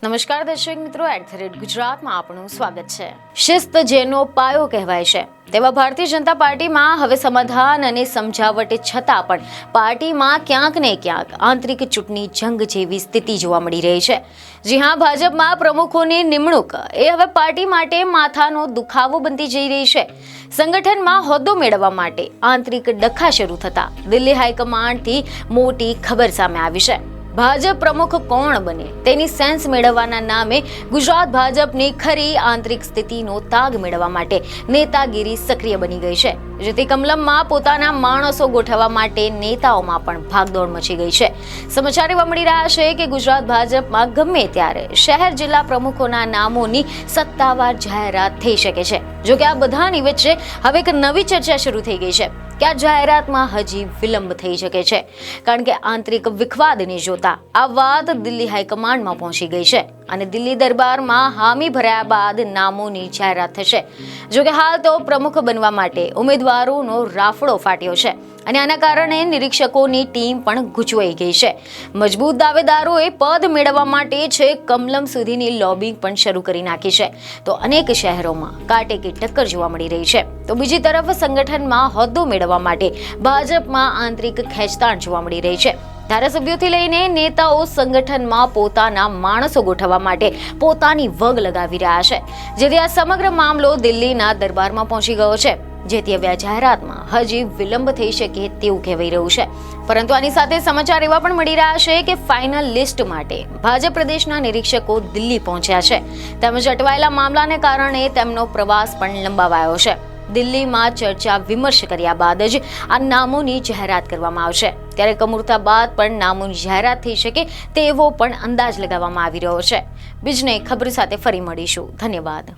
નમસ્કાર દર્શક મિત્રો, @ગુજરાતમાં આપનું સ્વાગત છે। શિસ્ત જેનો પાયો કહેવાય છે તેવા ભારતીય જનતા પાર્ટીમાં હવે સમાધાન અને સમજાવટ છતાં પણ પાર્ટીમાં ક્યાંક ને ક્યાંક આંતરિક ચૂંટણી જંગ જેવી સ્થિતિ જોવા મળી રહી છે। જી હા, ભાજપમાં પ્રમુખોની નિમણૂક એ હવે પાર્ટી માટે માથાનો દુખાવો બનતી જઈ રહી છે। સંગઠનમાં હોદ્દો મેળવવા માટે આંતરિક ડખા શરૂ થતા દિલ્હી હાઈકમાન્ડથી મોટી ખબર સામે આવી છે। ભાજપ પ્રમુખ કોણ બને તેની સેન્સ મેળવવાના નામે ગુજરાત ભાજપની ખરી આંતરિક સ્થિતિનો તાગ મેળવવા માટે નેતાગીરી સક્રિય બની ગઈ છે, જેથી કમલમમાં પોતાના માણસો ગોઠવવા માટે નેતાઓમાં પણ ભાગદોડ મચી ગઈ છે। સમાચાર એવા મળી રહ્યા છે કે ગુજરાત ભાજપમાં ગમે ત્યારે શહેર જિલ્લા પ્રમુખોના નામોની સત્તાવાર જાહેરાત થઈ શકે છે। જો કે આ બધાની વચ્ચે હવે એક નવી ચર્ચા શરૂ થઈ ગઈ છે કે આ જાહેરાતમાં હજી વિલંબ થઈ શકે છે, કારણ કે આંતરિક વિખવાદને જોતા આ વાત દિલ્હી હાઈકમાન્ડમાં પહોંચી ગઈ છે અને દિલ્હી દરબારમાં હામી ભર્યા બાદ નામોની જાહેરાત થશે। જો કે હાલ તો પ્રમુખ બનવા માટે ઉમેદવારોનો રાફડો ફાટ્યો છે અને આના કારણે નિરીક્ષકોની ટીમ પણ ગૂંચવાઈ ગઈ છે। મજબૂત દાવેદારોએ પદ મેળવવા માટે છે કમલમ સુધીની લોબિંગ પણ શરૂ કરી નાખી છે, તો અનેક શહેરોમાં કાટેકી ટક્કર જોવા મળી રહી છે। તો બીજી તરફ સંગઠનમાં હોદ્દો મેળવવા માટે ભાજપમાં આંતરિક ખેંચતાણ જોવા મળી રહી છે। ધારાસભ્યોથી લઈને નેતાઓ સંગઠનમાં પોતાના માણસો ગોઠવવા માટે પોતાની વગ લગાવી રહ્યા છે, જેથી આ સમગ્ર મામલો દિલ્હીના દરબારમાં પહોંચી ગયો છે, જેથી હવે આ જાહેરાતમાં હજી વિલંબ થઈ શકે તેવું કહેવાઈ રહ્યું છે। પરંતુ આની સાથે સમાચાર એવા પણ મળી રહ્યા છે કે ફાઇનલ લિસ્ટ માટે ભાજપ પ્રદેશના નિરીક્ષકો દિલ્હી પહોંચ્યા છે, તેમજ અટવાયેલા મામલાને કારણે તેમનો પ્રવાસ પણ લંબાવાયો છે। દિલ્હીમાં ચર્ચા વિમર્શ કર્યા બાદ જ આ નામોની જાહેરાત કરવામાં આવશે, ત્યારે કમુરતા બાદ પણ નામોની જાહેરાત થઈ શકે તેવો પણ અંદાજ લગાવવામાં આવી રહ્યો છે। બીજને ખબર સાથે ફરી મળીશું। ધન્યવાદ।